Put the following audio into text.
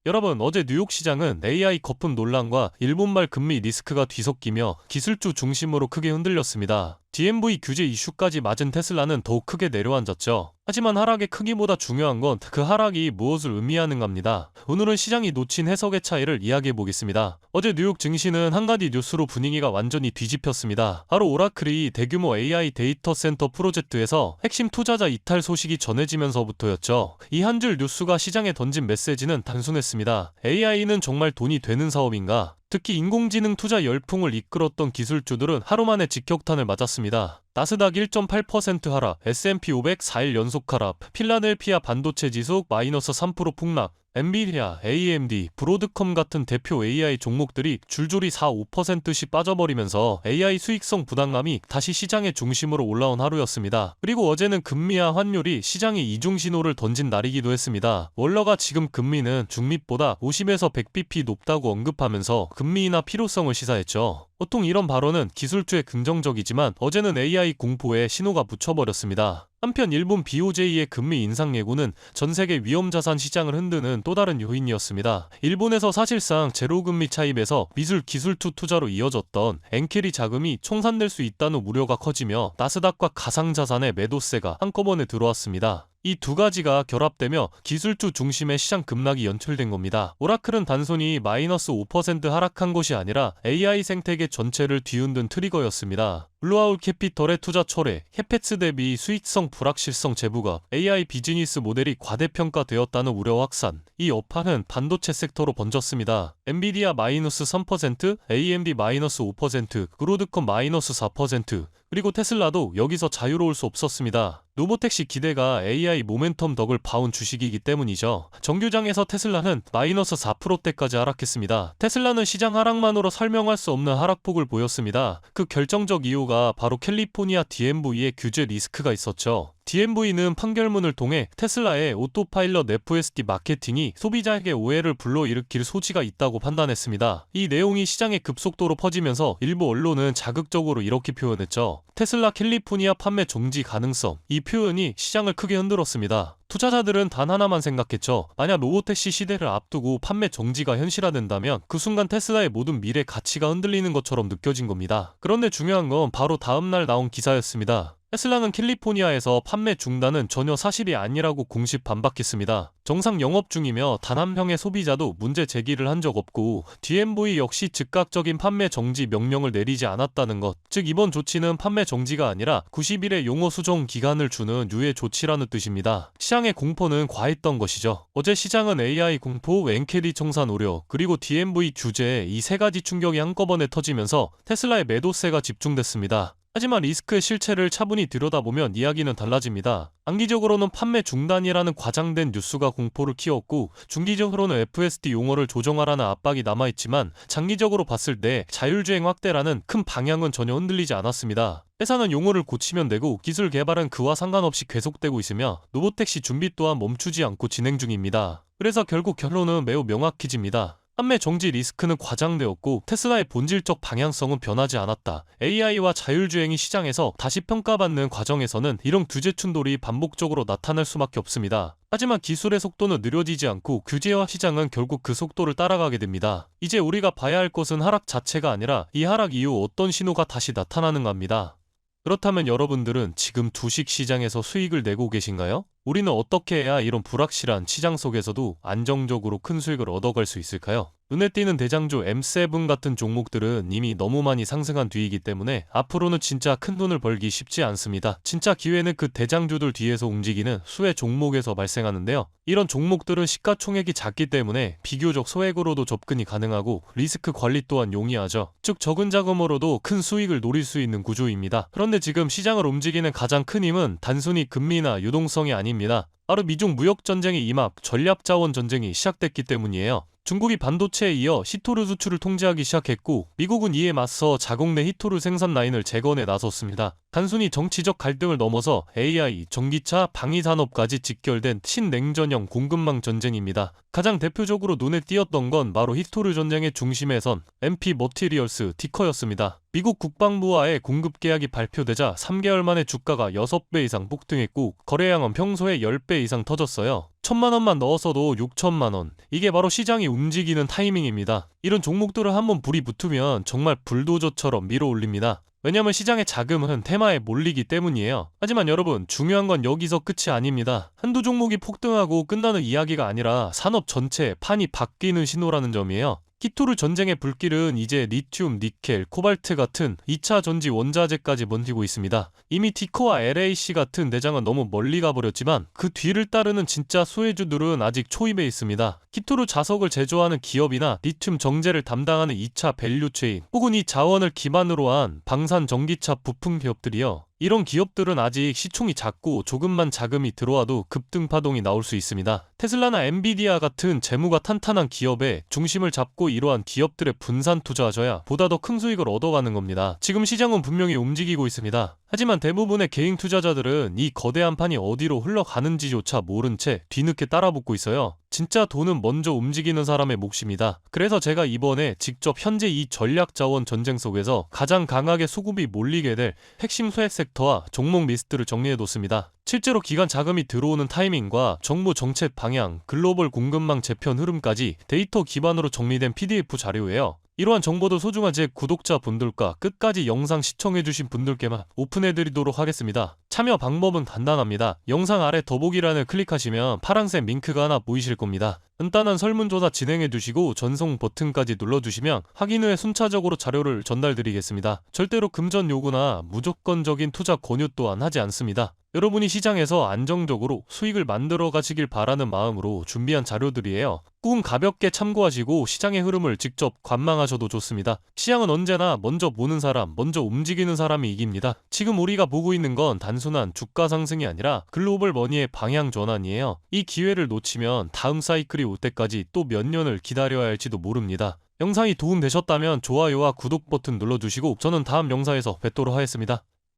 여러분, 어제 뉴욕 시장은 AI 거품 논란과 일본발 금리 리스크가 뒤섞이며 기술주 중심으로 크게 흔들렸습니다. DMV 규제 이슈까지 맞은 테슬라는 더욱 크게 내려앉았죠. 하지만 하락의 크기보다 중요한 건 그 하락이 무엇을 의미하는가입니다. 오늘은 시장이 놓친 해석의 차이를 이야기해 보겠습니다. 어제 뉴욕 증시는 한 가지 뉴스로 분위기가 완전히 뒤집혔습니다. 바로 오라클이 대규모 AI 데이터 센터 프로젝트에서 핵심 투자자 이탈 소식이 전해지면서부터였죠. 이 한 줄 뉴스가 시장에 던진 메시지는 단순했습니다. AI는 정말 돈이 되는 사업인가? 특히 인공지능 투자 열풍을 이끌었던 기술주들은 하루 만에 직격탄을 맞았습니다. 나스닥 1.8% 하락, S&P 500 4일 연속 하락, 필라델피아 반도체 지수 마이너스 3% 폭락, 엔비디아, AMD, 브로드컴 같은 대표 AI 종목들이 줄줄이 4~5%씩 빠져버리면서 AI 수익성 부담감이 다시 시장의 중심으로 올라온 하루였습니다. 그리고 어제는 금리와 환율이 시장에 이중 신호를 던진 날이기도 했습니다. 월러가 지금 금리는 중립보다 50에서 100bp 높다고 언급하면서 금리 인하 필요성을 시사했죠. 보통 이런 발언은 기술주에 긍정적이지만 어제는 AI 공포에 신호가 묻혀버렸습니다. 한편 일본 BOJ의 금리 인상 예고는 전세계 위험자산 시장을 흔드는 또 다른 요인이었습니다. 일본에서 사실상 제로금리 차입에서 미술 기술투 투자로 이어졌던 엔캐리 자금이 청산될 수 있다는 우려가 커지며 나스닥과 가상자산의 매도세가 한꺼번에 들어왔습니다. 이 두 가지가 결합되며 기술주 중심의 시장 급락이 연출된 겁니다. 오라클은 단순히 마이너스 5% 하락한 것이 아니라 AI 생태계 전체를 뒤흔든 트리거였습니다. 블루아울 캐피털의 투자 철회, 캐페츠 대비 수익성 불확실성 제부가 AI 비즈니스 모델이 과대평가되었다는 우려 확산, 이 여파는 반도체 섹터로 번졌습니다. 엔비디아 마이너스 3%, AMD 마이너스 5%, 브로드컴 마이너스 4%, 그리고 테슬라도 여기서 자유로울 수 없었습니다. 로보택시 기대가 AI 모멘텀 덕을 봐온 주식이기 때문이죠. 정규장에서 테슬라는 마이너스 4%대까지 하락했습니다. 테슬라는 시장 하락만으로 설명할 수 없는 하락폭을 보였습니다. 그 결정적 이유가 바로 캘리포니아 DMV의 규제 리스크가 있었죠. DMV는 판결문을 통해 테슬라의 오토파일럿 FSD 마케팅이 소비자에게 오해를 불러일으킬 소지가 있다고 판단했습니다. 이 내용이 시장에 급속도로 퍼지면서 일부 언론은 자극적으로 이렇게 표현했죠. 테슬라 캘리포니아 판매 정지 가능성. 이 표현이 시장을 크게 흔들었습니다. 투자자들은 단 하나만 생각했죠. 만약 로보택시 시대를 앞두고 판매 정지가 현실화된다면 그 순간 테슬라의 모든 미래 가치가 흔들리는 것처럼 느껴진 겁니다. 그런데 중요한 건 바로 다음날 나온 기사였습니다. 테슬라는 캘리포니아에서 판매 중단은 전혀 사실이 아니라고 공식 반박했습니다. 정상 영업 중이며 단 한 명의 소비자도 문제 제기를 한 적 없고 DMV 역시 즉각적인 판매 정지 명령을 내리지 않았다는 것. 즉 이번 조치는 판매 정지가 아니라 90일의 용어 수정 기간을 주는 유예 조치라는 뜻입니다. 시장의 공포는 과했던 것이죠. 어제 시장은 AI 공포, 엔캐리 청산 우려, 그리고 DMV 규제 이 세 가지 충격이 한꺼번에 터지면서 테슬라의 매도세가 집중됐습니다. 하지만 리스크의 실체를 차분히 들여다보면 이야기는 달라집니다. 단기적으로는 판매 중단이라는 과장된 뉴스가 공포를 키웠고 중기적으로는 FSD 용어를 조정하라는 압박이 남아있지만 장기적으로 봤을 때 자율주행 확대라는 큰 방향은 전혀 흔들리지 않았습니다. 회사는 용어를 고치면 되고 기술 개발은 그와 상관없이 계속되고 있으며 로보택시 준비 또한 멈추지 않고 진행 중입니다. 그래서 결국 결론은 매우 명확해집니다. 판매 정지 리스크는 과장되었고 테슬라의 본질적 방향성은 변하지 않았다. AI와 자율주행이 시장에서 다시 평가받는 과정에서는 이런 규제 충돌이 반복적으로 나타날 수밖에 없습니다. 하지만 기술의 속도는 느려지지 않고 규제와 시장은 결국 그 속도를 따라가게 됩니다. 이제 우리가 봐야 할 것은 하락 자체가 아니라 이 하락 이후 어떤 신호가 다시 나타나는가입니다. 그렇다면 여러분들은 지금 주식 시장에서 수익을 내고 계신가요? 우리는 어떻게 해야 이런 불확실한 시장 속에서도 안정적으로 큰 수익을 얻어갈 수 있을까요? 눈에 띄는 대장주 M7 같은 종목들은 이미 너무 많이 상승한 뒤이기 때문에 앞으로는 진짜 큰 돈을 벌기 쉽지 않습니다. 진짜 기회는 그 대장주들 뒤에서 움직이는 수혜 종목에서 발생하는데요. 이런 종목들은 시가총액이 작기 때문에 비교적 소액으로도 접근이 가능하고 리스크 관리 또한 용이하죠. 즉 적은 자금으로도 큰 수익을 노릴 수 있는 구조입니다. 그런데 지금 시장을 움직이는 가장 큰 힘은 단순히 금리나 유동성이 아닙니다. 바로 미중 무역전쟁의 임합, 전략자원 전쟁이 시작됐기 때문이에요. 중국이 반도체에 이어 히토류 수출을 통제하기 시작했고 미국은 이에 맞서 자국 내 히토류 생산 라인을 재건에 나섰습니다. 단순히 정치적 갈등을 넘어서 AI, 전기차, 방위산업까지 직결된 신냉전형 공급망 전쟁입니다. 가장 대표적으로 눈에 띄었던 건 바로 히스토르 전쟁의 중심에 선 MP 머티리얼스 디커였습니다. 미국 국방부와의 공급 계약이 발표되자 3개월 만에 주가가 6배 이상 폭등했고 거래량은 평소에 10배 이상 터졌어요. 1,000만원만 넣었어도 6,000만원. 이게 바로 시장이 움직이는 타이밍입니다. 이런 종목들을 한번 불이 붙으면 정말 불도저처럼 밀어올립니다. 왜냐면 시장의 자금은 테마에 몰리기 때문이에요. 하지만 여러분, 중요한 건 여기서 끝이 아닙니다. 한두 종목이 폭등하고 끝나는 이야기가 아니라 산업 전체의 판이 바뀌는 신호라는 점이에요. 히토르 전쟁의 불길은 이제 리튬, 니켈, 코발트 같은 2차 전지 원자재까지 번지고 있습니다. 이미 티커와 LAC 같은 대장은 너무 멀리 가버렸지만 그 뒤를 따르는 진짜 수혜주들은 아직 초입에 있습니다. 히토르 자석을 제조하는 기업이나 리튬 정제를 담당하는 2차 밸류체인 혹은 이 자원을 기반으로 한 방산 전기차 부품 기업들이요. 이런 기업들은 아직 시총이 작고 조금만 자금이 들어와도 급등 파동이 나올 수 있습니다. 테슬라나 엔비디아 같은 재무가 탄탄한 기업에 중심을 잡고 이러한 기업들의 분산 투자하셔야 보다 더 큰 수익을 얻어가는 겁니다. 지금 시장은 분명히 움직이고 있습니다. 하지만 대부분의 개인 투자자들은 이 거대한 판이 어디로 흘러가는지조차 모른 채 뒤늦게 따라붙고 있어요. 진짜 돈은 먼저 움직이는 사람의 몫입니다. 그래서 제가 이번에 직접 현재 이 전략자원 전쟁 속에서 가장 강하게 수급이 몰리게 될 핵심 소액 섹터와 종목 리스트를 정리해뒀습니다. 실제로 기관 자금이 들어오는 타이밍과 정부 정책 방향, 글로벌 공급망 재편 흐름까지 데이터 기반으로 정리된 PDF 자료예요. 이러한 정보도 소중한 제 구독자분들과 끝까지 영상 시청해주신 분들께만 오픈해드리도록 하겠습니다. 참여 방법은 간단합니다. 영상 아래 더보기란을 클릭하시면 파란색 링크가 하나 보이실 겁니다. 간단한 설문조사 진행해두시고 전송 버튼까지 눌러주시면 확인 후에 순차적으로 자료를 전달드리겠습니다. 절대로 금전 요구나 무조건적인 투자 권유 또한 하지 않습니다. 여러분이 시장에서 안정적으로 수익을 만들어 가시길 바라는 마음으로 준비한 자료들이에요. 꾹 가볍게 참고하시고 시장의 흐름을 직접 관망하셔도 좋습니다. 시장은 언제나 먼저 보는 사람, 먼저 움직이는 사람이 이깁니다. 지금 우리가 보고 있는 건 단순한 주가 상승이 아니라 글로벌 머니의 방향 전환이에요. 이 기회를 놓치면 다음 사이클이 올 때까지 또 몇 년을 기다려야 할지도 모릅니다. 영상이 도움되셨다면 좋아요와 구독 버튼 눌러주시고 저는 다음 영상에서 뵙도록 하겠습니다.